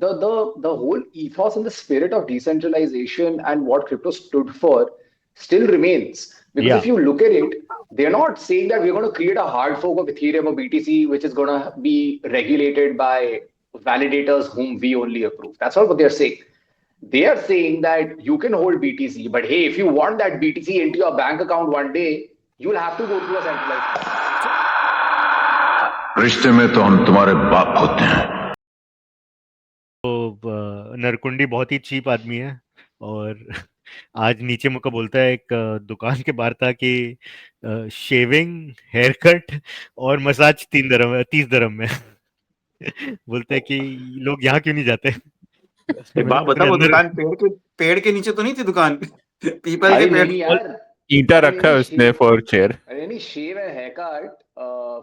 the whole ethos and the spirit of decentralization and what crypto stood for still remains. Because if Yeah. you look at it, they're not saying that we're going to create a hard fork of Ethereum or BTC, which is going to be regulated by validators whom we only approve. That's not what they're saying. They are saying that you can hold BTC, but hey, if you want that BTC into your bank account one day, you'll have to go through a centralized process. रिश्ते में तो हम तुम्हारे बाप होते हैं। तो नरकुंडी बहुत ही चीप आदमी है और आज नीचे मुझको बोलता है एक दुकान के बाहर था कि शेविंग, हेयर कट और मसाज 30 dirham में। बोलते हैं कि लोग यहाँ क्यों नहीं जाते? एक बात बता, वो दुकान पेड़ के नीचे तो नहीं थी दुकान? पीपल अरे के पेड़ नहीं यार, ईंटा रखा है उसने फॉर चेयर। अरे नहीं, shave and haircut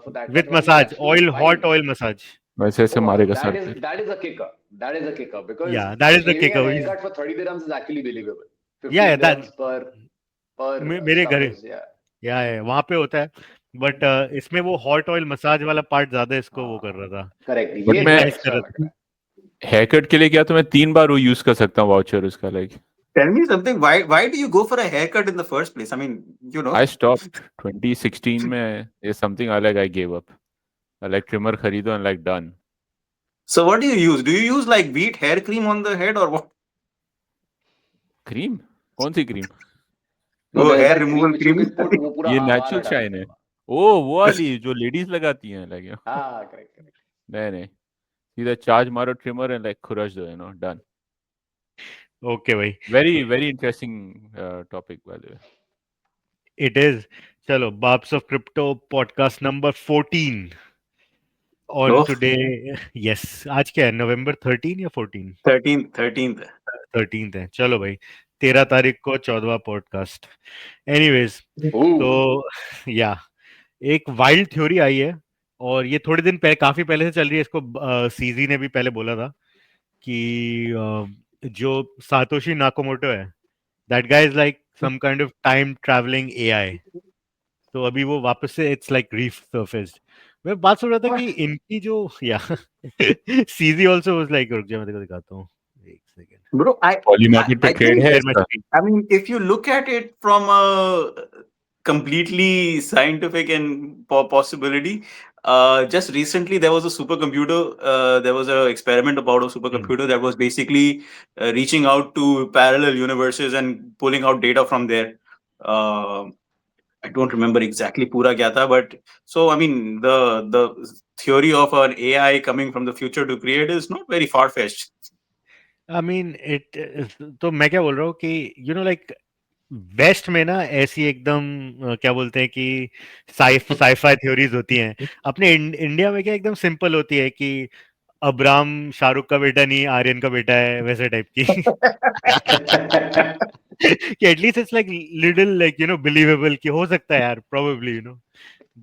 for that with one was massage, absolutely oil, fine. Hot oil massage. वैसे ऐसे मारेगा that सर is पे। that is a kicker. That is a kicker because Yeah, that is the shaving kicker. and haircut for 30 dirhams is actually believable. 15 Yeah, that dirhams per मेरे stuff घर, is, yeah. या वहां पे होता है, but इसमें वो हॉट ऑयल मसाज वाला पार्ट ज्यादा इसको वो कर रहा था। करेक्टली, बट ये मैं थोड़ा एक्स्ट्रा लग रहा है। हेयर कट के लिए क्या तो मैं 3 बार वो यूज कर सकता हूँ वाउचर उसका like. Tell me something. Why do you go for a haircut in the first place? I mean, you know. I stopped 2016 में। It's something I gave up. I like trimmer खरीदो and like done. So what do you use? Do you use like wheat hair cream on the head or what? Cream? कौन सी cream? No, वो there's hair that cream removal which you cream. can put, वो पूरा ये आवारा natural डाल shine है। देगा। ओ वो वाली जो लेडीज लगाती हैं लाइक। हाँ, करेक्ट। नहीं सीधा चार्ज मारो ट्रिमर एंड लाइक खुरश दो डन। ओके भाई, very very interesting topic by the way. It is. चलो, बाप्स of crypto podcast number 14 on Oh, today. Yes, आज क्या है, नवंबर 13 या 14? 13th. 13 है। चलो भाई, 13 तारीख को 14वां पॉडकास्ट। एनीवेज, तो या एक वाइल्ड थ्योरी आई है और ये थोड़े दिन पहले, काफी पहले से चल रही है। इसको सीजी ने भी पहले बोला था कि जो सातोशी नाकामोटो है, that guy is like some kind of time travelling AI. तो अभी वो वापस से इट्स लाइक रीसर्फेस्ड। मैं बात सुन रहा था कि इनकी जो या सीजी आल्सो वाज लाइक, रुक जा मैं तेरे को दिखाता हूँ, एक सेकंड। Bro, पॉली मार्केट पे I ट्रेड think, है शेयर माय इसका। Screen. I mean, if you look at it from a completely scientific and possibility, just recently there was a supercomputer. There was an experiment about a supercomputer that was basically reaching out to parallel universes and pulling out data from there. Uh, I don't remember exactly pura kya tha, but so I mean the theory of an AI coming from the future to create is not very far fetched. I mean it, तो मैं क्या बोल रहा हूँ कि like waste में ना ऐसी एकदम क्या बोलते हैं कि साईफाई थ्योरीज होती हैं। अपने इंडिया में क्या एकदम सिंपल होती है कि अब्राम शाहरुख का बेटा नहीं, आर्यन का बेटा है, वैसे टाइप की। कि at least it's like little like believable कि हो सकता है यार, प्रोबेबली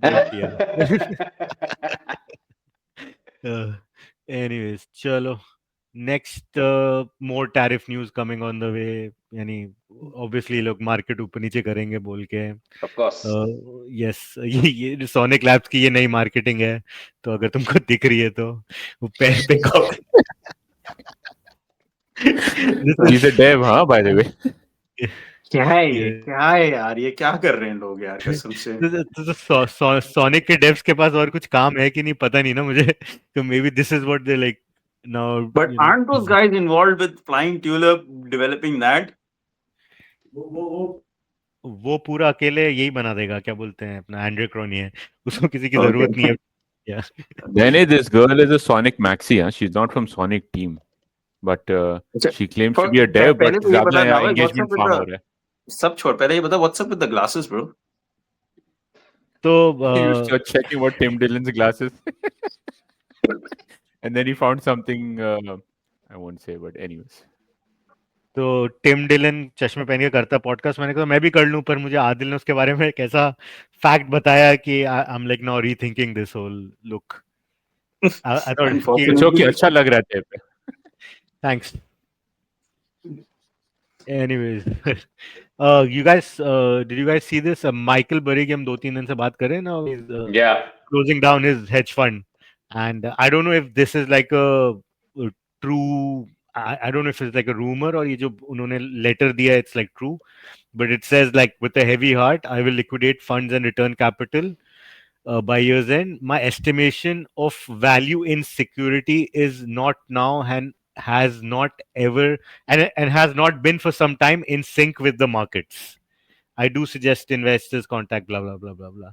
बट या। एनीवेज, चलो next, more tariff news coming on the way. यानी ऑब्वियसली लोग मार्केट ऊपर नीचे करेंगे बोल के। Of course. यस, ये सोनिक लैब्स की ये नई मार्केटिंग है, तो अगर तुमको दिख रही है तो वो पिक He's a dev, हाँ by the way. क्या है ये, क्या है यार, ये क्या कर रहे हैं लोग यार, कसम से। सोनिक के डेव्स के पास और कुछ काम है कि नहीं पता नहीं ना मुझे। तो may be this is what they like now, But aren't those guys involved with Flying Tulip developing that? वो पूरा अकेले यही बना देगा, क्या बोलते हैं, अपना एंड्रे क्रॉनी है, उसको किसी की जरूरत नहीं है। Then this girl is a Sonic maxi, huh? She's not from Sonic team, but she claims to be a dev, but पहले तो ये ज्यादा बता यहाँ novel, what's engagement up with farm the, हो रहा है। सब छोड़, पहले ये बता what's up with the glasses, bro? तो He was just checking what Tim Dillon's glasses, and then he found something. I won't say, but anyways. तो टिम डिलन चश्मे पहन के करता पॉडकास्ट। मैंने कहा मैं भी कर लूं, पर मुझे आदिल ने उसके बारे में एक ऐसा फैक्ट बताया कि I am like now rethinking this whole look. I thought कि It's okay, अच्छा लग रहा है पे। Thanks. Anyways, you guys, did you guys see this? Michael Burry की हम 2-3 दिन से बात कर रहे हैं ना, Yeah. closing down his hedge fund, and I don't know if this is like a true. I don't know if it's like a rumor or ये जो उन्होंने letter दिया, it's like true, but it says like with a heavy heart, I will liquidate funds and return capital by year's end. My estimation of value in security is not now and has not ever and has not been for some time in sync with the markets. I do suggest investors contact blah blah blah blah blah.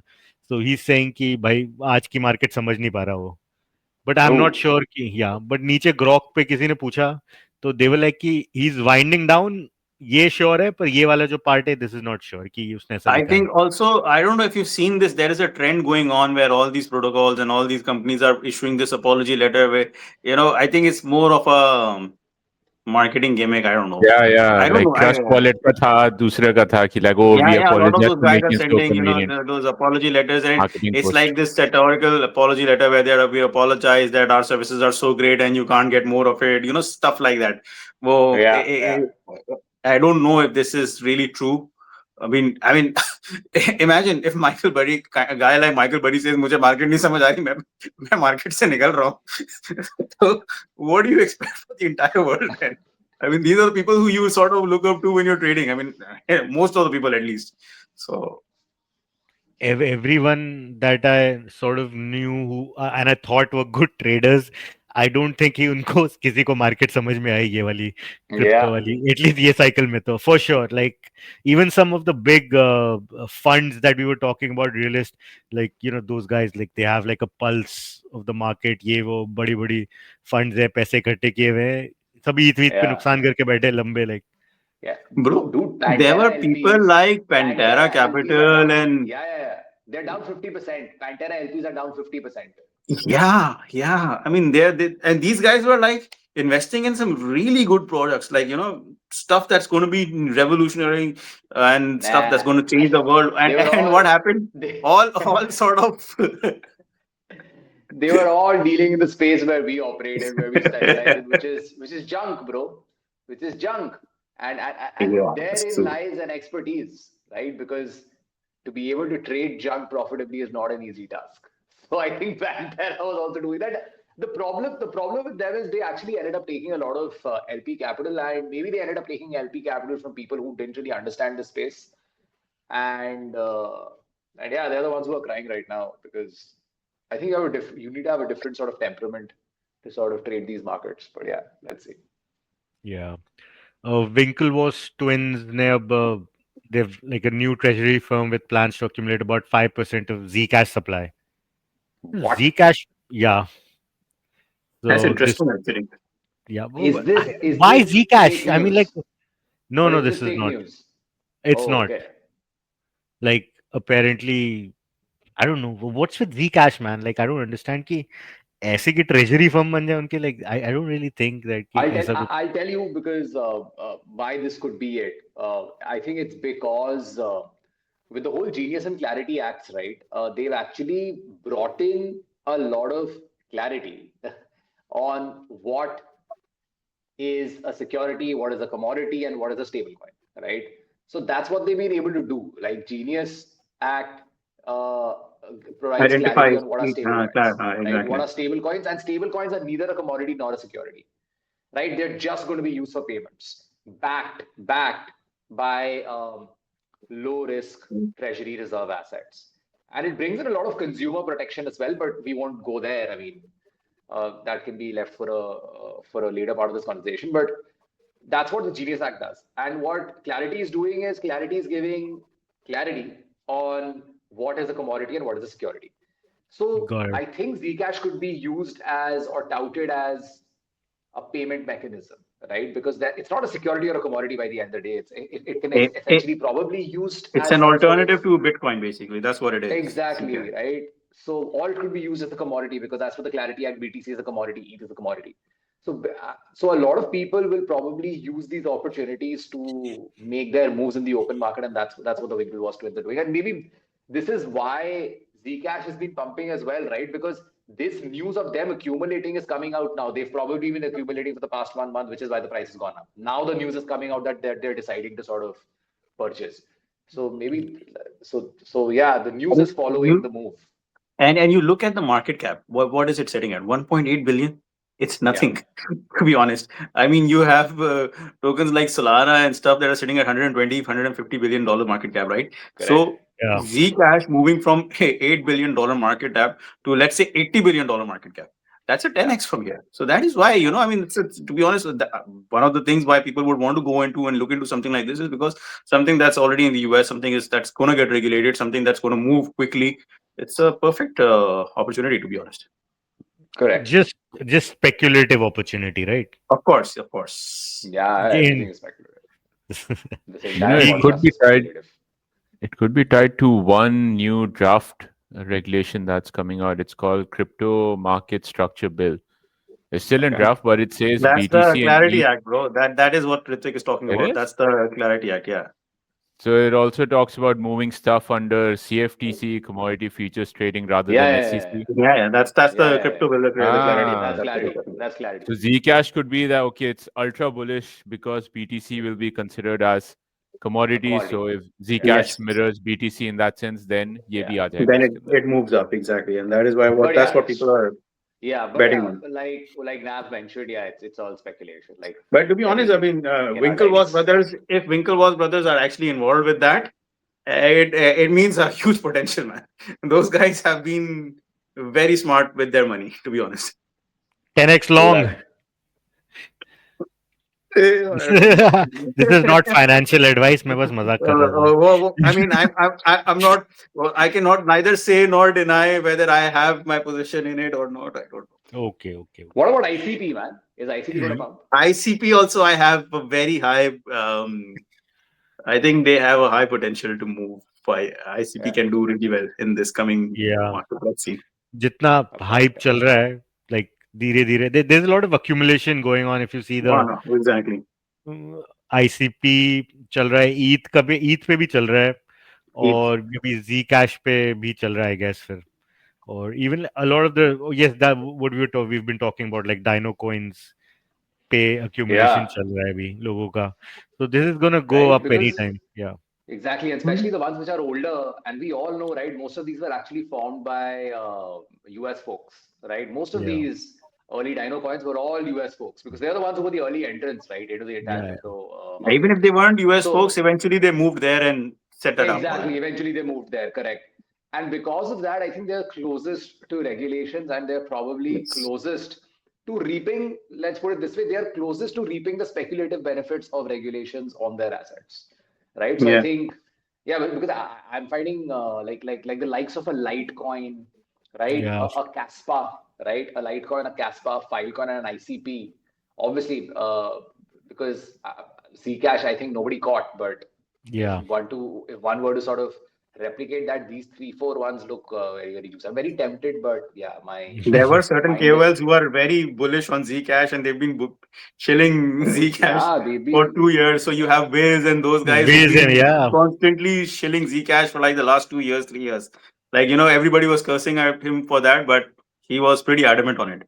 So he's saying कि भाई आज की market समझ नहीं पा रहा वो. But I'm not Oh, sure कि yeah. But नीचे grok पे किसी ने पूछा तो they were like कि he's winding down. ये sure है पर ये वाला जो part है this is not sure कि उसने ऐसा I लिखा है. think also, I don't know if you've seen this, there is a trend going on where all these protocols and all these companies are issuing this apology letter where, I think it's more of a marketing gimmick. I don't know. Yeah. I don't Like know. Trust Wallet का था, दूसरे का था कि like, oh, we Yeah, a lot of apologize those for guys are making it so sending, convenient. those apology letters, and Marketing it's post. like this rhetorical apology letter where we apologize that our services are so great and you can't get more of it, stuff like that. Well, yeah. I don't know if this is really true. I mean, imagine if a guy like Michael Burry says, "मुझे market नहीं समझ आ रही, मैं market से निकल रहा हूँ." So, what do you expect for the entire world then? I mean, these are the people who you sort of look up to when you're trading. I mean, most of the people at least. So, Everyone that I sort of knew who and I thought were good traders, I don't think कि उनको किसी को market समझ में आई ये वाली crypto Yeah. वाली, at least ये cycle में तो for sure. Like even some of the big funds that we were talking about, realist, like those guys, like they have like a pulse of the market. ये वो बड़ी बड़ी funds है, पैसे इकट्ठे किए हुए हैं, सभी ईद पे Yeah. नुकसान करके बैठे लंबे like. Yeah. bro, Dude, there were Pantera people LPs. like Pantera Pantera LPs are Capital down. and Yeah. They're down 50%. Pantera LPs are down 50%. yeah. I mean, and these guys were like investing in some really good products, like stuff that's going to be revolutionary and stuff that's Nah. going to change the world. They were And what all happened? they, All sort of. they were all dealing in the space where we operate in, where we specialize in, which is junk, bro. Which is junk. And Yeah, that's therein true. lies an expertise, right? Because to be able to trade junk profitably is not an easy task. So I think Pantera was also doing that. The problem with them is they actually ended up taking a lot of LP capital, and maybe they ended up taking LP capital from people who didn't really understand the space. And yeah, they're the ones who are crying right now because I think you need to have a different sort of temperament to sort of trade these markets. But yeah, let's see. Yeah. Winklevoss twins ने अब they've like a new treasury firm with plans to accumulate about 5% of ZCash supply. What ZCash, yeah. That's So this, interesting, actually. yeah. is Why this fake ZCash? I mean, like, news no, or is this this is fake not. news? It's Oh, not. okay. Like, apparently, I don't know. What's with ZCash, man? Like, I don't understand कि ऐसे की treasury firm बन जाए उनके, like, I don't really think that कि ऐसा कुछ. I'll tell you because why this could be it. I think it's because with the whole Genius and Clarity Acts, right? They've actually brought in a lot of clarity on what is a security, what is a commodity, and what is a stablecoin, right? So that's what they've been able to do. Like Genius Act uh, provides Identify clarity on what are stablecoins, right? What exactly. are stablecoins, and stablecoins are neither a commodity nor a security, right? They're just going to be used for payments, backed by low risk treasury reserve assets, and it brings in a lot of consumer protection as well. But we won't go there. I mean, that can be left for a later part of this conversation. But that's what the Genius Act does. And what Clarity is doing is Clarity is giving clarity on what is a commodity and what is a security. So Got it. I think Zcash could be used as or touted as a payment mechanism, right? Because it's not a security or a commodity by the end of the day. It can essentially probably used It's as an some sort of alternative to Bitcoin, basically. That's what it is. exactly, right? So all could be used as a commodity because that's what the Clarity Act. BTC is a commodity, ETH is a commodity. So a lot of people will probably use these opportunities to make their moves in the open market, and that's what the Winklevoss twins are doing. And maybe this is why Zcash has been pumping as well, right? Because this news of them accumulating is coming out now. They've probably been accumulating for the past 1 month, which is why the price has gone up. Now the news is coming out that they're deciding to sort of purchase. So maybe so yeah, the news is following the move. And you look at the market cap. What is it sitting at? 1.8 billion. It's nothing, to be honest. I mean, you have tokens like Solana and stuff that are sitting at 120, $150 billion market cap, right? So Yeah. Zcash moving from a $8 billion market cap to, let's say, $80 billion market cap. That's a 10x from here. So that is why, I mean, to be honest, one of the things why people would want to go into and look into something like this is because something that's already in the US, that's going to get regulated, something that's going to move quickly. It's a perfect opportunity, to be honest. Correct. Just speculative opportunity, right? Of course. Yeah, everything is speculative. This entire it could podcast be is speculative. It could be tied to one new draft regulation that's coming out. It's called Crypto Market Structure Bill. It's still in draft, but it says That's the BTC and Clarity ETH. Act, bro. That is what Ritik is talking It about. is? That's the Clarity Act, yeah. So it also talks about moving stuff under CFTC, commodity futures trading, rather than SEC. Yeah. That's the crypto bill. The Clarity. That's That's clarity. it. That's clarity. So Zcash could be that, okay, it's ultra bullish because BTC will be considered as commodity. So if Zcash Yes. mirrors BTC in that sense, then ye bhi aa jayega Then uske andar. it moves up, exactly. And that is why But that's what people are betting on. like Nav mentioned, it's all speculation. Like, But to be honest, I mean, Winklevoss brothers, if Winklevoss brothers are actually involved with that, it means a huge potential, man. Those guys have been very smart with their money, to be honest. 10x long. This is not financial advice. मैं बस मजाक कर रहा था. I mean, I'm not. I cannot neither say nor deny whether I have my position in it or not. I don't know. Okay. What about ICP, man? Is ICP going to pump? ICP also, I have a very high. I think they have a high potential to move. ICP can do really well in this coming market. Let's see. जितना hype चल रहा है, like धीरे-धीरे, there's a lot of accumulation going on. If you see the exactly. ICP चल रहा है, ETH पे भी चल रहा है, और अभी Zcash पे भी चल रहा है, I guess फिर. Or even a lot of that what we've been talking about, like Dino coins पे accumulation चल रहा है अभी लोगों का. So this is gonna go up anytime. Yeah. Exactly, and especially the ones which are older, and we all know, right? Most of these were actually formed by US folks, right? Most of these early Dino coins were all US folks because they're the ones who were the early entrants, right, into the entire crypto. Even if they weren't US folks, eventually they moved there and set it up. Exactly, eventually they moved there, correct. And because of that, I think they're closest to regulations, and they're probably closest to reaping. Let's put it this way: they are closest to reaping the speculative benefits of regulations on their assets. Right, so I think, because I'm finding like the likes of a Litecoin, right, a Caspa, right, a Litecoin, a Caspa, Filecoin, and an ICP. Obviously, because Zcash, I think nobody caught, but if one were to sort of replicate that, these 3-4 ones look very useful. I'm very tempted, but there were certain KOLs who are very bullish on Zcash, and they've been shilling Zcash for 2 years. So you have Wiz and those guys who've been constantly shilling Zcash for like the last 2 years, 3 years. Like, everybody was cursing at him for that, but he was pretty adamant on it.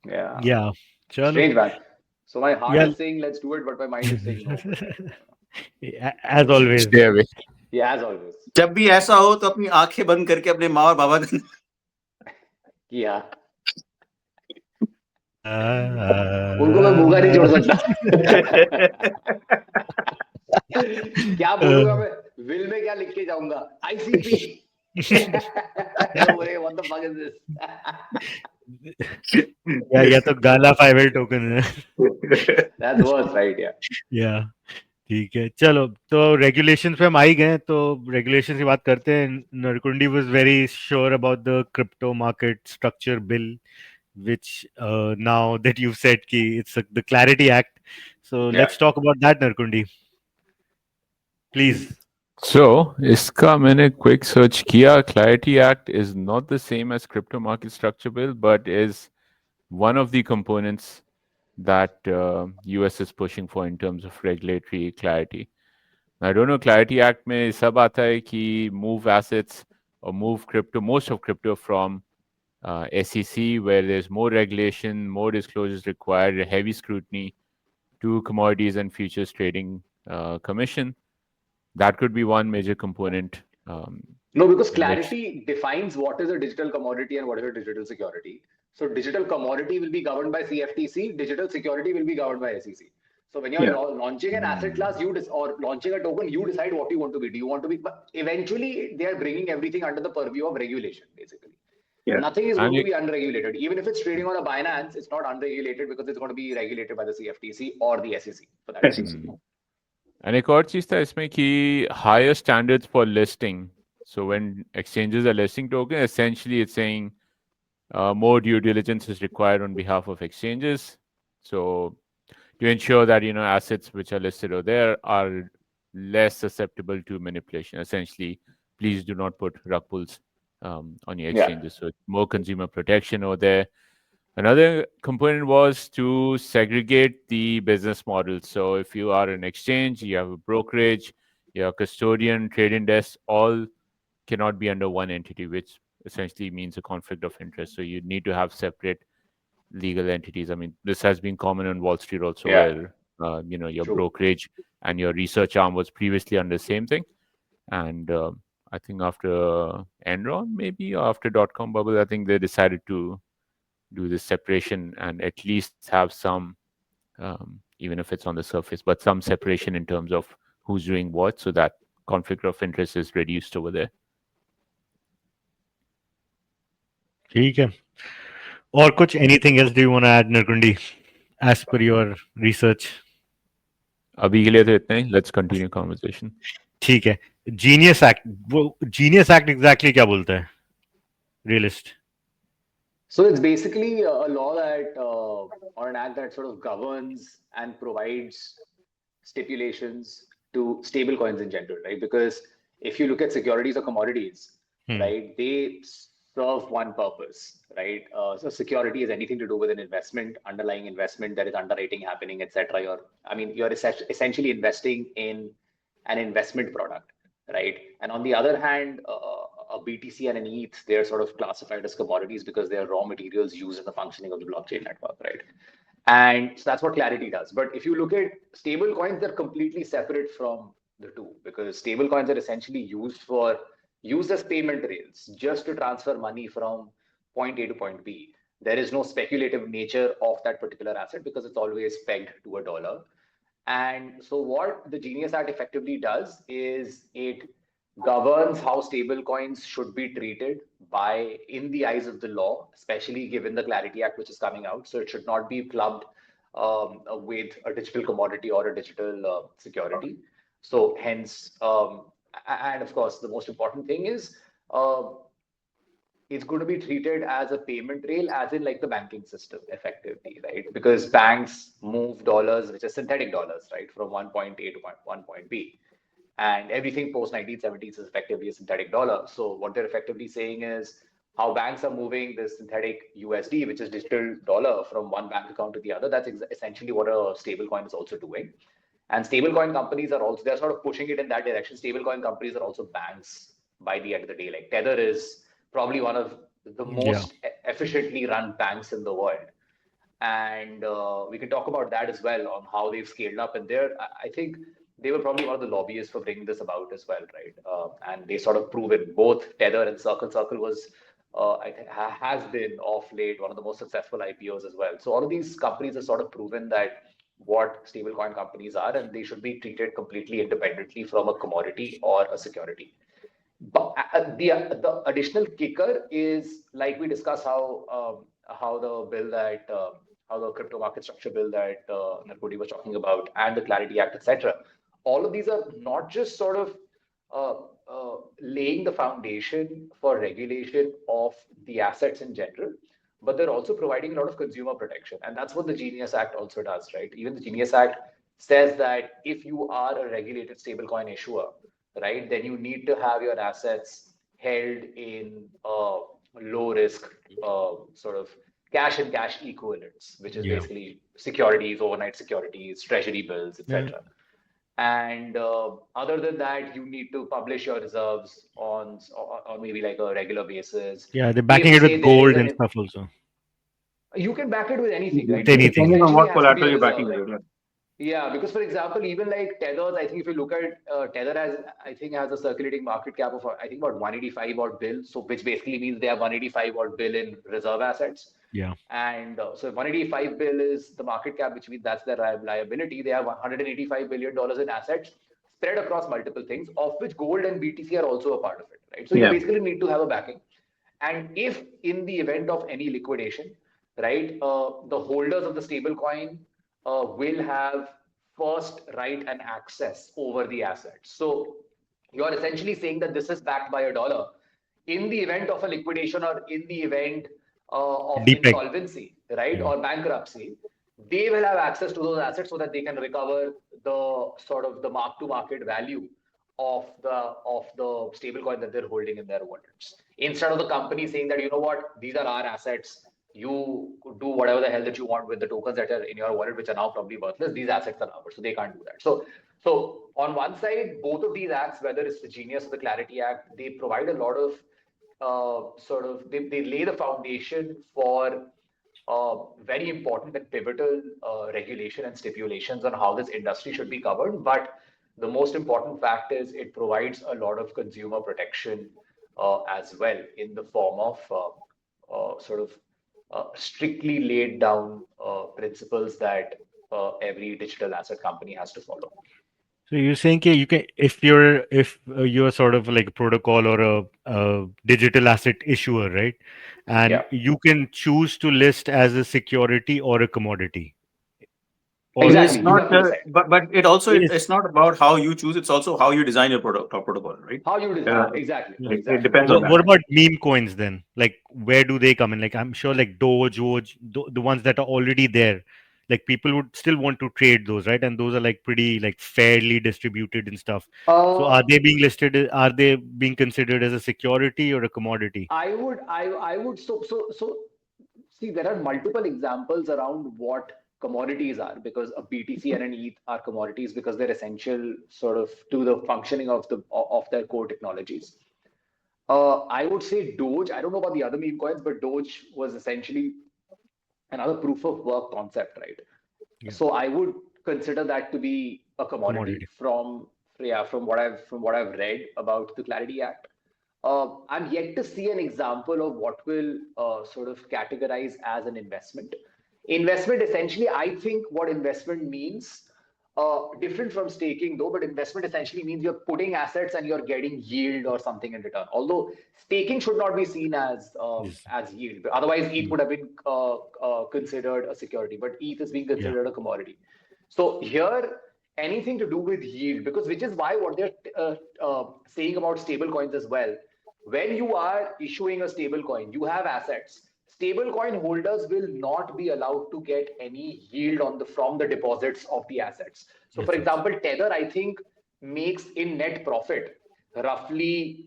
Yeah. Strange, man. So my heart is saying let's do it, but my mind is saying no. As always. Stay away. Yeah, as always. जब भी ऐसा हो तो अपनी आंखें बंद करके अपने माँ और बाबा किया उनको मैं मूंगा नहीं छोड़ सकता. क्या बोलूंगा मैं? विल में क्या लिख के जाऊंगा? ICP. What the fuck is this? या तो गाला 5L टोकन है. That's worse, right? Yeah. ठीक है, चलो तो रेगुलेशंस पे हम आ ही गए, तो रेगुलेशंस की बात करते हैं. Narkundi was very sure about the crypto market structure bill, which now that you've said ki it's the Clarity Act, so let's talk about that, Narkundi, please. So iska maine quick search kiya. Clarity Act is not the same as crypto market structure bill, but is one of the components that US is pushing for in terms of regulatory clarity. I don't know, Clarity Act mein sab aata hai ki move assets or move crypto, most of crypto from SEC, where there's more regulation, more disclosures required, heavy scrutiny, to Commodities and Futures Trading Commission. That could be one major component. No, because clarity defines what is a digital commodity and what is a digital security. So digital commodity will be governed by CFTC, digital security will be governed by SEC. So when you're launching an asset class, or launching a token, you decide what you want to be. Do you want to be? But eventually, they are bringing everything under the purview of regulation, basically. Yeah. Nothing is And going to it- be unregulated. Even if it's trading on a Binance, it's not unregulated because it's going to be regulated by the CFTC or the SEC for that matter. SEC. And एक और चीज था इसमें कि higher standards for listing. So when exchanges are listing token, essentially it's saying more due diligence is required on behalf of exchanges. So to ensure that assets which are listed over there are less susceptible to manipulation. Essentially, please do not put rug pulls on your exchanges. So more consumer protection over there. Another component was to segregate the business model. So if you are an exchange, you have a brokerage, you have a custodian, trading desk, all cannot be under one entity, which essentially means a conflict of interest. So you need to have separate legal entities. I mean, this has been common on Wall Street also, where your True. brokerage and your research arm was previously under the same thing. And I think after Enron, maybe or after .com bubble, I think they decided to do this separation and at least have some, even if it's on the surface, but some separation in terms of who's doing what, so that conflict of interest is reduced over there. ठीक है. और कुछ anything else do you want to add, Nirkundi, as per your research? अभी के लिए तो इतना ही. Let's continue conversation. ठीक है. Genius Act, वो Genius Act exactly क्या बोलता है? Realist. So it's basically a law that, or an act that sort of governs and provides stipulations to stable coins in general, right? Because if you look at securities or commodities, right, they serve one purpose, right? So security is anything to do with an investment, underlying investment, there is underwriting happening, etc. You're essentially investing in an investment product, right? And on the other hand, a BTC and an ETH, they're sort of classified as commodities because they are raw materials used in the functioning of the blockchain network, right? And so that's what Clarity does. But if you look at stable coins, they're completely separate from the two, because stable coins are essentially used as payment rails just to transfer money from point A to point B. There is no speculative nature of that particular asset because it's always pegged to a dollar. And so what the Genius Act effectively does is it governs how stable coins should be treated in the eyes of the law, especially given the Clarity Act, which is coming out. So it should not be clubbed with a digital commodity or a digital security. So hence, and of course, the most important thing is it's going to be treated as a payment rail, as in like the banking system, effectively, right? Because banks move dollars, which are synthetic dollars, right, from one point A to one point B. And everything post 1970s is effectively a synthetic dollar. So what they're effectively saying is how banks are moving this synthetic USD, which is digital dollar, from one bank account to the other. That's essentially what a stablecoin is also doing. And stablecoin companies they're sort of pushing it in that direction. Stablecoin companies are also banks by the end of the day. Like Tether is probably one of the most efficiently run banks in the world. And we can talk about that as well, on how they've scaled up. And I think they were probably one of the lobbyists for bringing this about as well, right? And they sort of proven both Tether and Circle. Circle was, I think, has been of late one of the most successful IPOs as well. So all of these companies have sort of proven that what stablecoin companies are, and they should be treated completely independently from a commodity or a security. But the additional kicker is, like we discussed, how the crypto market structure bill that Narkoti was talking about, and the Clarity Act, etc. All of these are not just sort of laying the foundation for regulation of the assets in general, but they're also providing a lot of consumer protection. And that's what the Genius Act also does, right? Even the Genius Act says that if you are a regulated stablecoin issuer, right, then you need to have your assets held in low risk sort of cash and cash equivalents, which is basically securities, overnight securities, treasury bills, etc. And other than that, you need to publish your reserves on maybe like a regular basis. Yeah, they're backing it with gold and stuff also. You can back it with anything, right? Anything. Depending on what Essentially has to be collateral a you're reserve, backing right? with. Yeah, because for example, even like Tethers, I think if you look at Tether has a circulating market cap of I think about 185 odd bill, so which basically means they have 185 odd bill in reserve assets. Yeah. And so 185 bill is the market cap, which means that's their liability. They have $185 billion in assets spread across multiple things, of which gold and BTC are also a part of it, right? So you Yeah. basically need to have a backing. And if in the event of any liquidation, right, the holders of the stable coin will have first right and access over the assets. So you're essentially saying that this is backed by a dollar. In the event of a liquidation or in the event of Depeg. insolvency, right, Yeah. or bankruptcy, they will have access to those assets so that they can recover the sort of the mark to market value of the stable coin that they're holding in their wallets. Instead of the company saying that, you know what, these are our assets, you do whatever the hell that you want with the tokens that are in your wallet, which are now probably worthless. These assets are ours, so they can't do that. So on one side, both of these acts, whether it's the Genius or the Clarity Act, they provide a lot of they lay the foundation for very important and pivotal regulation and stipulations on how this industry should be covered. But the most important fact is it provides a lot of consumer protection as well in the form of strictly laid down principles that every digital asset company has to follow. So you're saying you can, if you're sort of like a protocol or a digital asset issuer, right? And Yeah, you can choose to list as a security or a commodity, or It's exactly. You not, roughly said but it also is it's not about how you choose. It's also how you design your product or protocol, right? how you design. Uh, Exactly, yeah. it exactly. depends on What that. about meme coins then? Like, where do they come in? Like, I'm sure like Doge, the ones that are already there, like people would still want to trade those, right? And those are like pretty like fairly distributed and stuff. So Uh, are they being listed? Are they being considered as a security or a commodity? I would so see there are multiple examples around what commodities are, because a BTC and an ETH are commodities because they're essential sort of to the functioning of their core technologies. I would say Doge. I don't know about the other meme coins, but Doge was essentially another proof of work concept, right? Yeah, So I would consider that to be a commodity commodity. from what I've read about the Clarity Act. I'm yet to see an example of what will sort of categorize as an investment. Investment, essentially, I think what investment means, different from staking though, but investment essentially means you're putting assets and you're getting yield or something in return. Although staking should not be seen Yes. as yield. Otherwise, ETH Mm. would have been considered a security, but ETH is being Yeah. considered a commodity. So here, anything to do with yield, because which is why what they're saying about stable coins as well. When you are issuing a stable coin, you have assets. Stablecoin holders will not be allowed to get any yield from the deposits of the assets. So, for Yes. Yes. example, Tether, I think, makes in net profit roughly.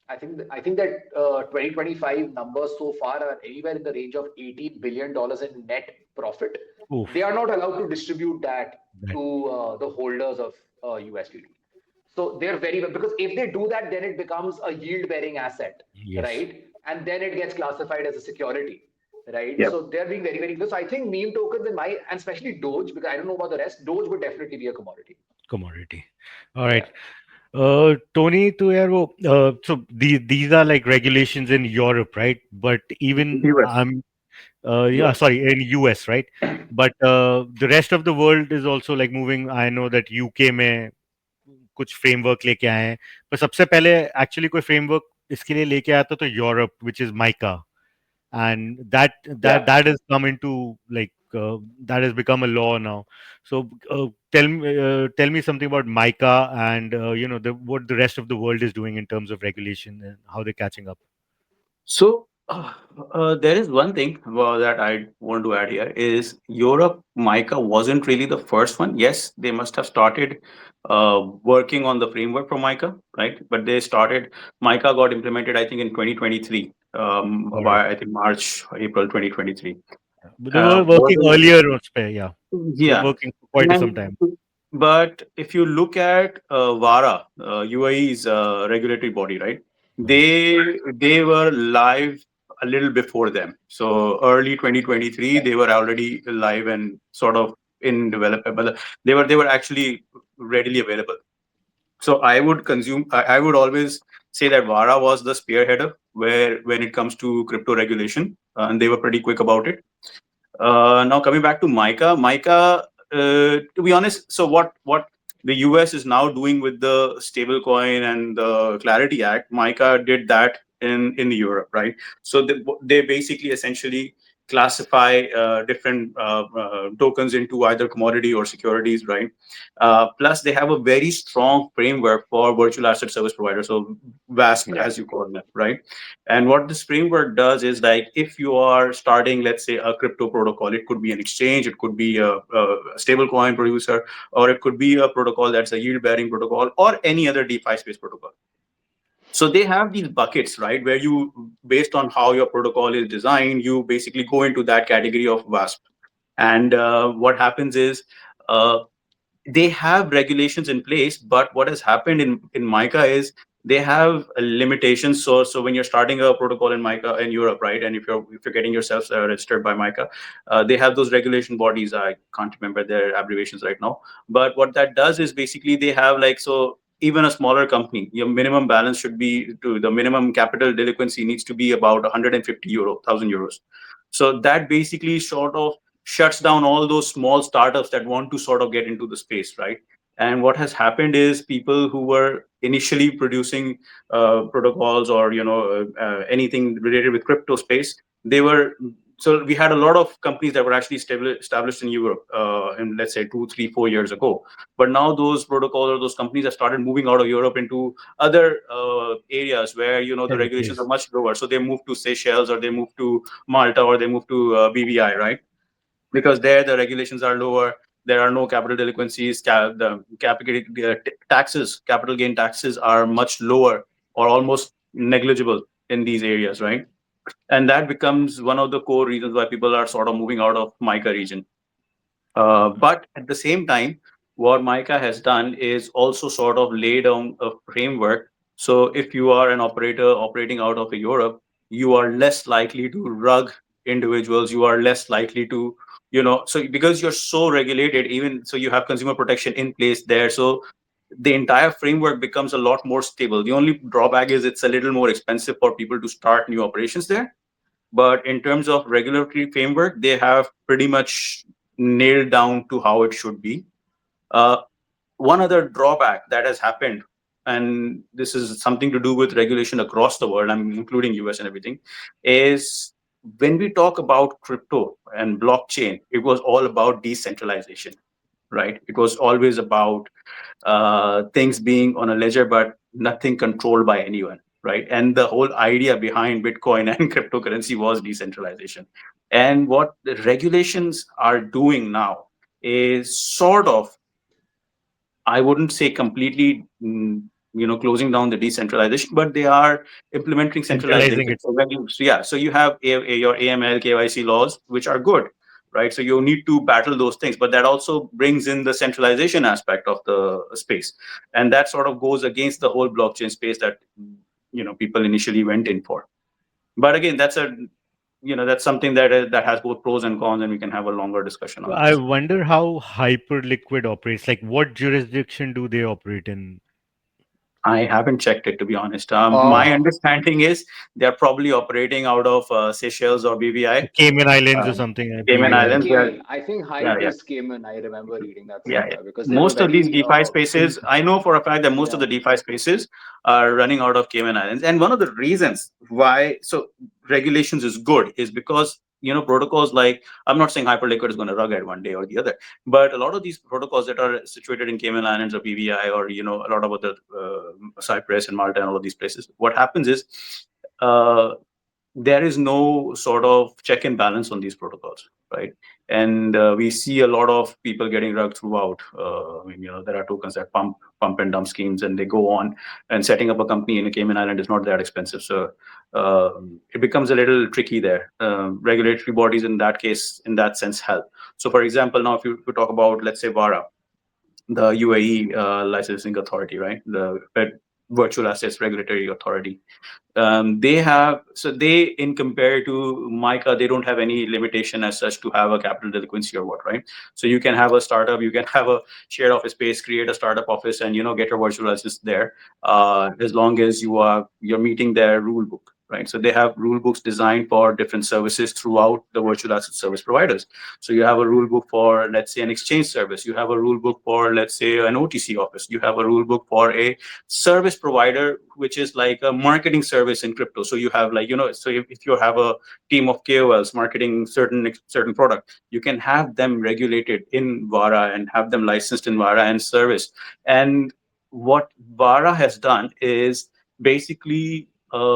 I think that 2025 numbers so far are anywhere in the range of $18 billion in net profit. They Oof. are not allowed to distribute that That. to the holders of USDT. So they're very well, because if they do that, then it becomes a yield bearing asset, Yes. right? And then it gets classified as a security, right? Yeah. So they're being very, very close. So I think meme tokens and especially Doge, because I don't know about the rest, Doge would definitely be a commodity. Commodity. All right. Yeah. Tony, to यार वो so these are like regulations in Europe, right? But even US. I'm yeah, US. sorry, in US, right? But the rest of the world is also like moving. I know that UK में कुछ framework लेके आए हैं, पर सबसे पहले actually कोई framework इसके लिए लेके आया था तो Europe, which is MICA, and that that Yeah. that has come into like that has become a law now. So tell me something about MICA and what the rest of the world is doing in terms of regulation and how they're catching up. So there is one thing that I want to add here is Europe MICA wasn't really the first one. Yes, they must have started working on the framework for MICA, right? But they started MICA got implemented, I think, in 2023, All right. by I think March April 2023. But they were working Wasn't earlier on yeah. They're Yeah, working for quite some and time. but if you look at VARA, UAE's regulatory body, right? Right. They were live a little before them. So early 2023, they were already live and sort of in development, but they were actually readily available. So I would always say that VARA was the spearheader where when it comes to crypto regulation. and they were pretty quick about it. Now coming back to MICA, to be honest, so what the US is now doing with the stablecoin and the Clarity Act, MICA did that in Europe, right? So they basically essentially classify different tokens into either commodity or securities, right? Plus, they have a very strong framework for virtual asset service providers, so VASP Yeah. as you call them, right? And what this framework does is, like, if you are starting, let's say, a crypto protocol, it could be an exchange, it could be a stable coin producer, or it could be a protocol that's a yield bearing protocol, or any other DeFi space protocol. So they have these buckets, right, where you, based on how your protocol is designed, you basically go into that category of VASP. And what happens is, uh, they have regulations in place, but what has happened in MICA is they have limitations. So when you're starting a protocol in MICA in Europe, right, and if you're getting yourself registered by MICA, they have those regulation bodies. I can't remember their abbreviations right now, but what that does is basically they have, like, so even a smaller company, your minimum balance should be, to the minimum capital delinquency needs to be about 150 euro, 1,000 euros. So that basically sort of shuts down all those small startups that want to sort of get into the space, right? And what has happened is people who were initially producing protocols, or anything related with crypto space, they were, so we had a lot of companies that were actually established in Europe, in, let's say, 2, 3, 4 years ago. But now those protocols or those companies have started moving out of Europe into other areas where the regulations are Territories. much lower. So they move to Seychelles, or they move to Malta, or they move to BVI, right? Because there the regulations are lower. There are no capital delinquencies. The taxes, capital gain taxes, are much lower or almost negligible in these areas, right? And that becomes one of the core reasons why people are sort of moving out of MICA region. But at the same time, what MICA has done is also sort of lay down a framework. So if you are an operator operating out of Europe, you are less likely to rug individuals. You are less likely to, so because you're so regulated, even so you have consumer protection in place there. So the entire framework becomes a lot more stable. The only drawback is it's a little more expensive for people to start new operations there. But in terms of regulatory framework, they have pretty much nailed down to how it should be. Uh, One other drawback that has happened, and this is something to do with regulation across the world, I'm including US and everything, is when we talk about crypto and blockchain, it was all about decentralization, right? It was always about things being on a ledger, but nothing controlled by anyone, right? And the whole idea behind Bitcoin and cryptocurrency was decentralization. And what the regulations are doing now is sort of, I wouldn't say completely, closing down the decentralization, but they are implementing Centralizing centralization. it. So yeah, so you have your AML, KYC laws, which are good, right? So you need to battle those things, but that also brings in the centralization aspect of the space, and that sort of goes against the whole blockchain space that people initially went in for. But again, that's something that has both pros and cons, and we can have a longer discussion on I this. wonder how Hyperliquid operates. Like, what jurisdiction do they operate in? I haven't checked it, to be honest. My Uh, understanding is they're probably operating out of Seychelles or BVI, Cayman Islands or uh, something, Cayman I BVI. think Islands. Cayman. I think Yeah, Hype yeah. is Cayman. I remember reading that Yeah, yeah. somewhere because they have a Most of these very DeFi spaces, I know for a fact that most of yeah. the DeFi spaces are running out of Cayman Islands. And one of the reasons why regulations is good is because protocols like, I'm not saying Hyperliquid is going to rug at one day or the other, but a lot of these protocols that are situated in Cayman Islands or BVI, or a lot of other Cyprus and Malta and all of these places, what happens is uh, there is no sort of check and balance on these protocols, right? And we see a lot of people getting rugged throughout. I mean, there are tokens that pump and dump schemes, and they go on. And setting up a company in a Cayman Island is not that expensive, so it becomes a little tricky there. Regulatory bodies, in that case, in that sense, help. So, for example, now if you talk about, let's say, VARA, the UAE licensing authority, right? The Virtual Assets Regulatory Authority. They, in compare to MICA, they don't have any limitation as such to have a capital delinquency or what, right? So you can have a startup, you can have a shared office space, create a startup office, and get your virtual assets there, as long as you're meeting their rule book, right? So they have rule books designed for different services throughout the virtual asset service providers. So you have a rule book for, let's say, an exchange service. You have a rule book for, let's say, an OTC office. You have a rule book for a service provider, which is like a marketing service in crypto. So you have like, so if you have a team of KOLs marketing certain product, you can have them regulated in VARA and have them licensed in VARA and service. And what VARA has done is basically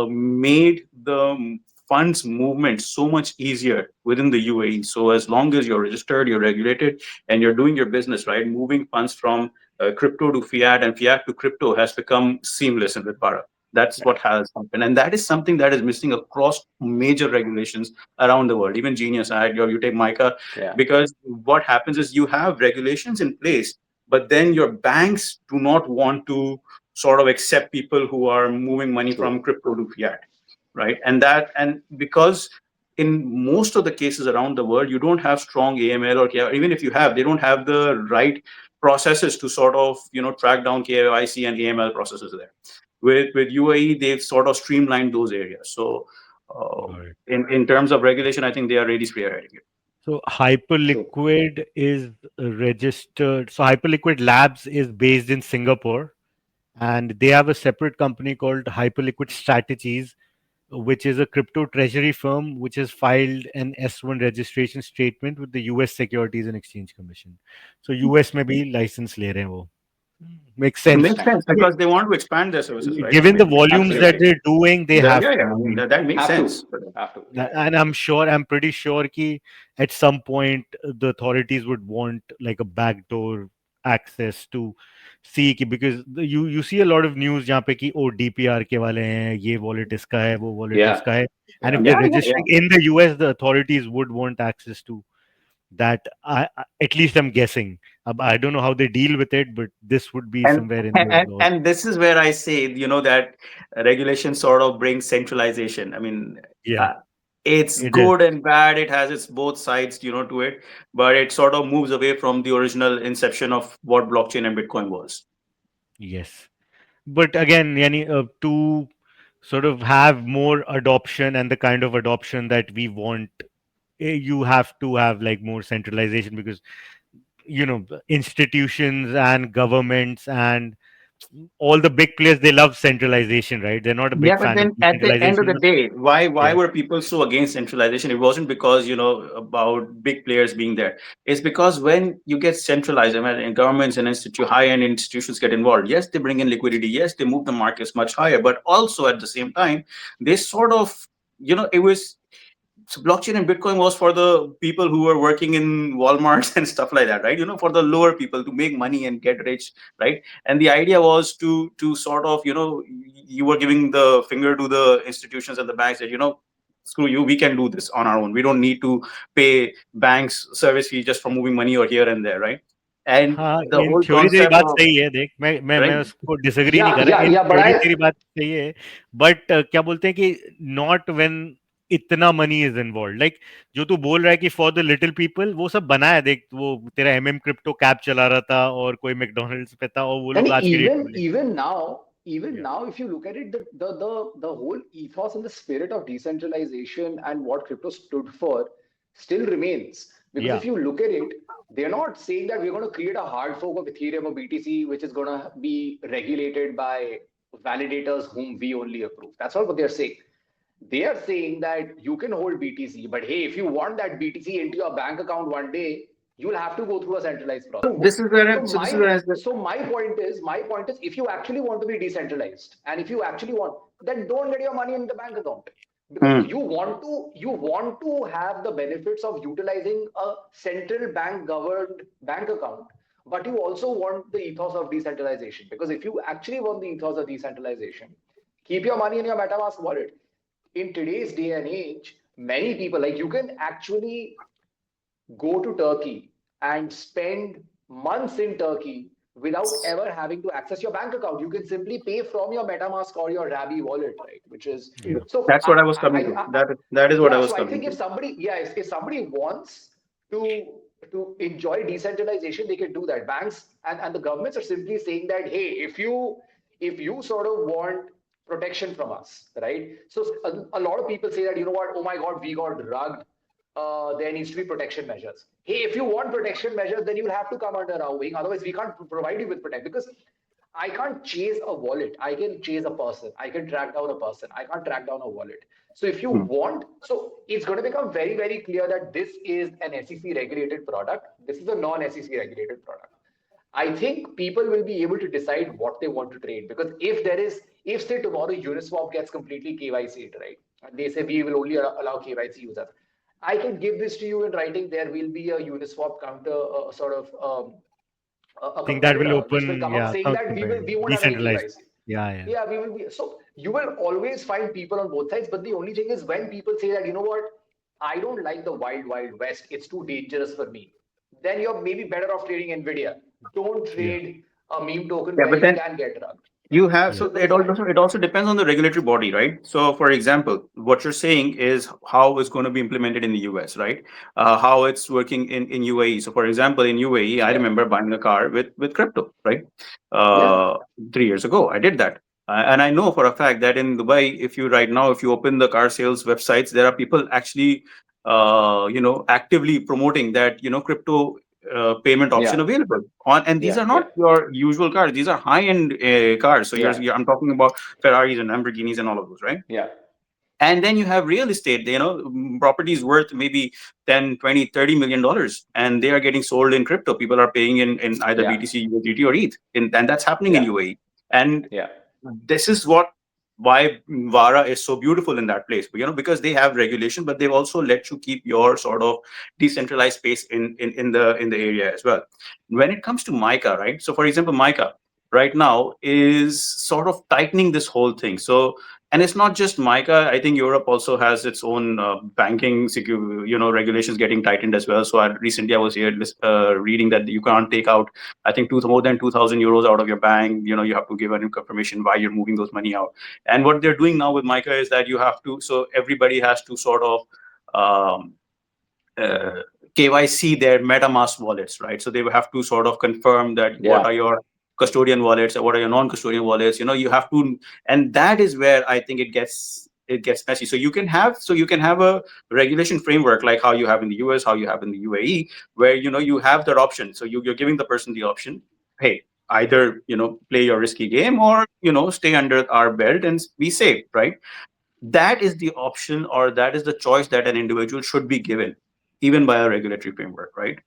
made the funds movement so much easier within the UAE. So as long as you're registered, you're regulated, and you're doing your business, right, moving funds from crypto to fiat and fiat to crypto has become seamless in VARA. That's what has happened, and that is something that is missing across major regulations around the world. Even Genius, you take MICA, because what happens is you have regulations in place, but then your banks do not want to sort of accept people who are moving money from crypto to fiat, right? And because in most of the cases around the world, you don't have strong AML or KYC. Even if you have, they don't have the right processes to sort of track down KYC and AML processes there. With UAE, they've sort of streamlined those areas. So in terms of regulation, I think they are really spearheading it. So Hyperliquid is registered. So Hyperliquid Labs is based in Singapore, and they have a separate company called Hyperliquid Strategies, which is a crypto treasury firm which has filed an S1 registration statement with the US Securities and Exchange Commission. So US में भी license ले रहे हैं वो. Makes sense. Makes sense because they want to expand their services, right? Given the volumes that they're doing, they have yeah, to. I mean, that makes sense. Have to. And I'm pretty sure कि at some point the authorities would want like a backdoor access to see कि because you see a lot of news जहाँ पे कि DPR के वाले हैं, ये wallet इसका है, वो wallet इसका है, and if they're registering in the US, the authorities would want access to that. At least I'm guessing. I don't know how they deal with it, but this would be somewhere in the law. And this is where I say, that regulation sort of brings centralization. I mean, it's good and bad. It has its both sides, to it, but it sort of moves away from the original inception of what blockchain and Bitcoin was. Yes, but again, Yani, to sort of have more adoption and the kind of adoption that we want, you have to have like more centralization because institutions and governments and all the big players, they love centralization, right? They're not a big fan of at the end of the decentralization. day, why were people so against centralization? It wasn't because about big players being there. It's because when you get centralized, I mean, governments and high-end institutions get involved. Yes, they bring in liquidity. Yes, they move the markets much higher, but also at the same time, they sort of it was. So blockchain and Bitcoin was for the people who were working in Walmarts and stuff like that, right? For the lower people to make money and get rich, right? And the idea was to sort of, you were giving the finger to the institutions and the banks that, screw you, we can do this on our own. We don't need to pay banks service fee just for moving money or here and there, right? And the in whole theory तेरी concept बात of, सही है देख मैं उसको disagree नहीं कर Yeah, रहा in yeah, but theory I- तेरी बात सही है but क्या बोलते हैं कि not when इतना money is involved like जो तू बोल रहा है कि for the little people वो सब बना है देख वो तेरा crypto cap चला रहा था और कोई मैकडॉनल्ड्स पे था और वो लोग And आज की डेट में even now, if you look at it, the whole ethos and the spirit of decentralization and what crypto stood for still remains. Because if you look at it, they're not saying that we're going to create a hard fork of Ethereum or BTC, which is going to be regulated by validators whom we only approve. That's not what they're saying. They are saying that you can hold BTC, but hey, if you want that BTC into your bank account one day, you'll have to go through a centralized process. this is where So my point is, if you actually want to be decentralized, and if you actually want, then don't get your money in the bank account. Because you want to have the benefits of utilizing a central bank governed bank account, but you also want the ethos of decentralization. Because if you actually want the ethos of decentralization, keep your money in your MetaMask wallet. In today's day and age, many people, like, you can actually go to Turkey and spend months in Turkey without ever having to access your bank account. You can simply pay from your MetaMask or your Rabi wallet, right? Which is so. That's what I was coming to. That is what I was coming to. I think if somebody wants to enjoy decentralization, they can do that. Banks and the governments are simply saying that, hey, if you sort of want protection from us, right? So a lot of people say that, you know what, oh my God, we got drugged. There needs to be protection measures. Hey, if you want protection measures, then you'll have to come under our wing. Otherwise, we can't provide you with protection because I can't chase a wallet. I can chase a person. I can track down a person. I can't track down a wallet. So if you want, so it's going to become very, very clear that this is an SEC regulated product. This is a non-SEC regulated product. I think people will be able to decide what they want to trade because if say tomorrow Uniswap gets completely KYC'd, right? And they say we will only allow KYC users. I can give this to you in writing. There will be a Uniswap counter sort of a Think that will competitor which will open, come up yeah, saying that we won't have any decentralized. KYC. Yeah. Yeah, we will be. So you will always find people on both sides. But the only thing is when people say that, you know what, I don't like the wild, wild west. It's too dangerous for me. Then you're maybe better off trading Nvidia. Don't trade a meme token Yeah, where but you then can get drugged. you have, so Simple as that. it also depends on the regulatory body, right? So for example, what you're saying is how it's going to be implemented in the US, right? How it's working in UAE. So for example, in UAE, I Yeah. remember buying a car with crypto, right? Yeah. 3 years ago I did that. And I know for a fact that in Dubai, if you right now, if you open the car sales websites, there are people actually actively promoting that, crypto payment option Yeah. available on, and these Yeah. are Yeah. not your usual cars, these are high end cars. So Yeah. I'm talking about Ferraris and Lamborghinis and all of those, right? Yeah. And then you have real estate, properties worth maybe 10, 20, 30 million dollars, and they are getting sold in crypto. People are paying in either Yeah. BTC, USDT, or ETH, and that's happening in Yeah. UAE. And Yeah. this is why VARA is so beautiful in that place, because they have regulation, but they've also let you keep your sort of decentralized space in the area as well. When it comes to MICA, right? So for example, MICA right now is sort of tightening this whole thing. So, and it's not just MICA. I think Europe also has its own banking regulations getting tightened as well. So recently I was here reading that you can't take out, I think, more than 2,000 euros out of your bank. You have to give a new confirmation why you're moving those money out. And what they're doing now with MICA is that so everybody has to sort of um, uh, KYC their MetaMask wallets, right? So they will have to sort of confirm that what Yeah. are your custodian wallets or what are your non-custodian wallets. You have to, and that is where I think it gets messy. So you can have a regulation framework like how you have in the US, how you have in the UAE, where you have that option. So you're giving the person the option, hey, either play your risky game or stay under our belt and be safe, right? That is the option, or that is the choice that an individual should be given, even by a regulatory framework, right?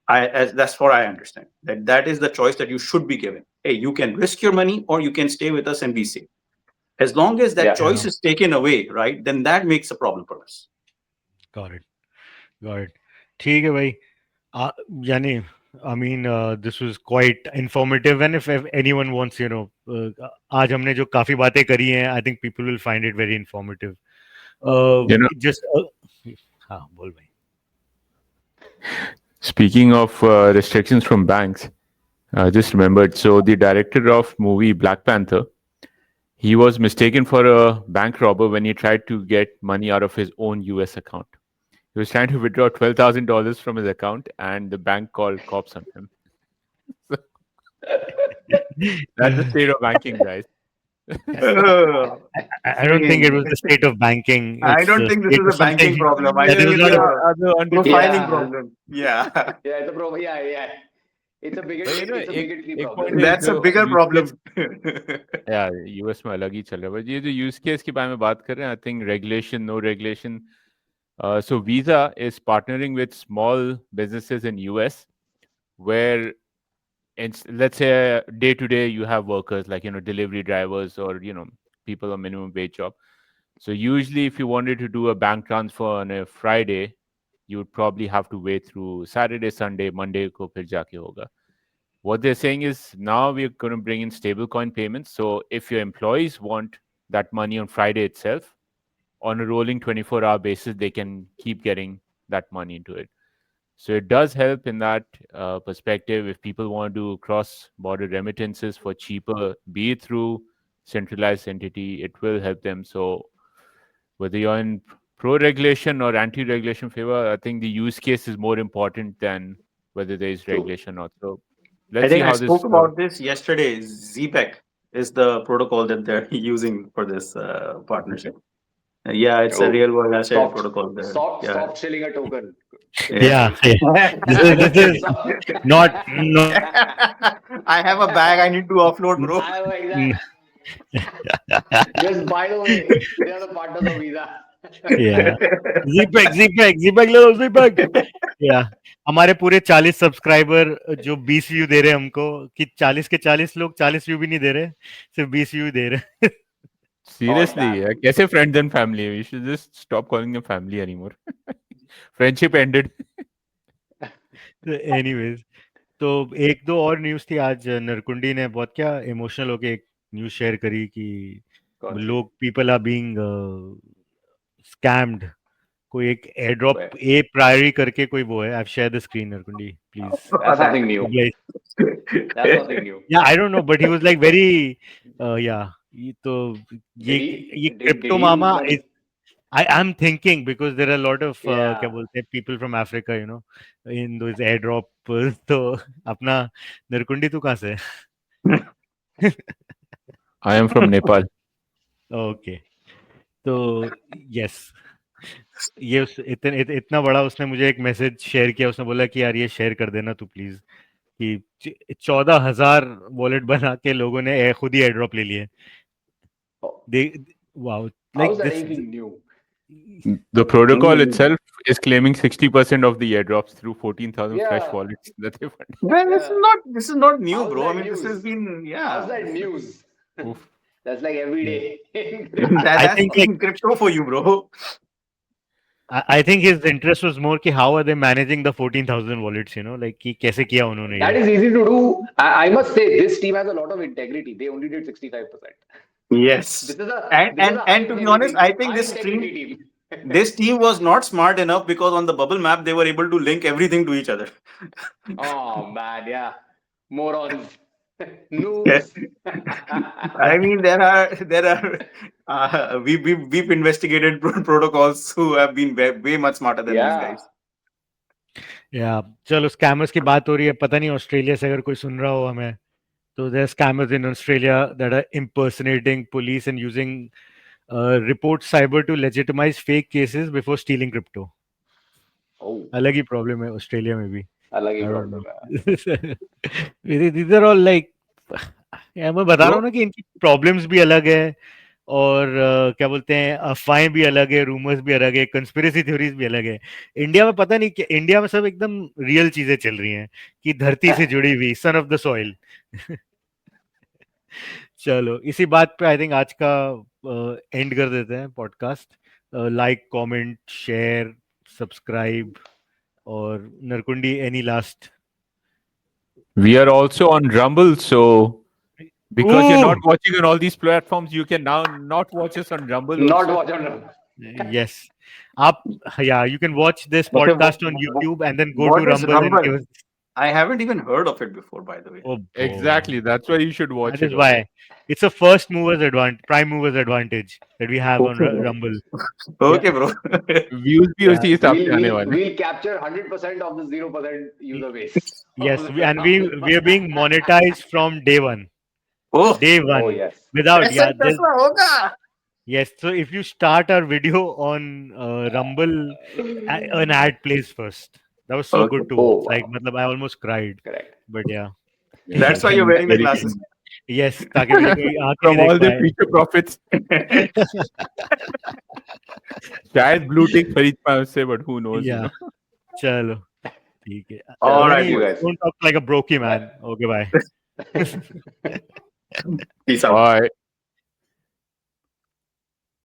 That's what I understand. That is the choice that you should be given. Hey, you can risk your money, or you can stay with us and be safe. As long as that Yeah. Yeah. choice is taken away, right, then that makes a problem for us. Got it. ठीक है भाई. यानी, I mean, this was quite informative, and if anyone wants, आज हमने जो काफी बातें करी हैं, I think people will find it very informative. Just हाँ, बोल भाई. Speaking of restrictions from banks, just remembered. So the director of movie Black Panther, he was mistaken for a bank robber when he tried to get money out of his own US account. He was trying to withdraw $12,000 from his account, and the bank called cops on him. That's the state of banking, guys. I don't think it was the state of banking. I It's don't the think this state is of a banking something. problem. I Yeah, think there was it's not a profiling Yeah. problem. Yeah. Yeah. It's a problem. Yeah. Yeah. It's a bigotry problem. That's a bigger problem. Yeah, US में अलग ही चल रहा है. But ये जो use case के बारे में बात कर रहे हैं, I think regulation, no regulation. So Visa is partnering with small businesses in US where let's say day to day you have workers like delivery drivers or people on minimum wage job. So usually if you wanted to do a bank transfer on a Friday, you would probably have to wait through Saturday, Sunday, Monday ko phir jaake hoga. What they're saying is now we're going to bring in stablecoin payments. So if your employees want that money on Friday itself, on a rolling 24-hour basis, they can keep getting that money into it. So it does help in that perspective. If people want to do cross-border remittances for cheaper, be it through centralized entity, it will help them. So whether you're in pro-regulation or anti-regulation favor, I think the use case is more important than whether there is regulation or not. So let's I see think I how this. spoke about this yesterday. ZPEC is the protocol that they're using for this partnership. Yeah, it's a real world asset Soft, protocol there. soft, Yeah. soft shilling a token. Yeah, yeah. This is not I have a bag I need to offload, bro. I know exactly. Just by the way, they are the partners of Visa. yeah. ZPEG ले लो ZPEG. Yeah. हमारे पूरे 40 subscriber जो 20 view दे रहे हैं हमको कि 40 के 40 लोग 40 व्यू भी नहीं दे रहे, सिर्फ 20 व्यू दे रहे. Seriously, damn. कैसे friends and family? We should just stop calling them family anymore. Friendship ended. Anyways, तो एक दो और न्यूज़ थी आज. नरकुंडी ने बहुत क्या इमोशनल होके एक न्यूज़ शेयर करी कि कौन सी? लोग पीपल आर बीइंग स्कैम्ड. कोई एक airdrop Where? A priori करके कोई वो है. I have share the screen Narkundi please. That's nothing new. That's nothing new. Yeah I don't know but he was like very yeah ये तो ये Did crypto he मामा lose money? Is. I'm thinking because there are a lot of Yeah. क्या बोलते हैं people from Africa, you know, in those airdrop. तो अपना नरकुंडी तू कहाँ से है? I am from Nepal. Okay, तो yes, ये इतना बड़ा उसने मुझे एक मैसेज शेयर किया. उसने बोला कि यार ये शेयर कर देना तू प्लीज, कि 14,000 वॉलेट बना के लोगों ने खुद ही एयरड्रॉप ले लिए. Oh, they wow, how like is that this. anything new? The protocol Mm. itself is claiming 60% of the airdrops through 14,000 fresh Yeah. wallets that they funded. Man, this is not new, How's bro. I that mean, this news? has been How's that news? Oof. That's like every day. I think like crypto for you, bro. I think his interest was more कि how are they managing the 14,000 wallets, you know, like कि कैसे किया उन्होंने That ये. is easy to do. I must say, this team has a lot of integrity. They only did 65%. Yes. This is a And this is a and to be honest, I think high this integrity team this team was not smart enough because on the bubble map they were able to link everything to each other. Oh man, yeah, morons, noobs. I mean, there are we've investigated protocols who have been way much smarter than these Yeah. guys. या चलो scammers की बात हो रही है. पता नहीं Australia से अगर कोई सुन रहा हो हमें, तो there scammers in Australia that are impersonating police and using report cyber to legitimize fake cases before stealing crypto. Oh, अलग ही प्रॉब्लम है ऑस्ट्रेलिया में भी. अलग ही I don't problem है. These are all like, यार मैं बता रहा हूँ ना कि इनकी प्रॉब्लम्स भी अलग है और क्या बोलते हैं अफवाहें भी अलग है, रूमर्स भी अलग है, कंस्पिरेसी थ्योरीज भी अलग है. इंडिया में पता नहीं कि इंडिया में सब एकदम रियल चीजें चल रही हैं कि धरती से जुड़ी हुई, सन ऑफ द सॉइल. चलो इसी बात पे आई थिंक आज का एंड कर देते हैं podcast. Like, comment, share, subscribe. और Narkundi, any last? We are also on Rumble, so because you're not Ooh! watching on all these platforms, you can now not watch us on Rumble. Not also. watch on. Yes. Up, yeah, you can watch this Okay, podcast on YouTube and then go what to is Rumble and Rumble? give us. I haven't even heard of it before, by the way. Oh, Exactly. That's why you should watch that it. is why it's a first movers advantage, prime movers advantage that we have on Okay. Rumble. Okay, bro. Views भी Yeah. उसी हिसाब से आने वाले. We'll capture 100% of the 0% user base. Yes, and we are being monetized from day one. Oh, Day one. Oh yes. Without ऐसा कैसा होगा? yes. So if you start our video on Rumble, an ad plays first. That was so Okay. good to Oh, watch. wow. Like, matlab, I almost cried. Correct. But yeah. That's why you're wearing the glasses. Yes, ताकि मुझे कोई आंखें From नहीं all देख the पाए. future profits. शायद blue tick खरीद पाए उससे, but who knows, you Yeah. know. चलो ठीक है. All right, you guys. Don't talk like a brokey man. Okay, bye. Peace out. Bye.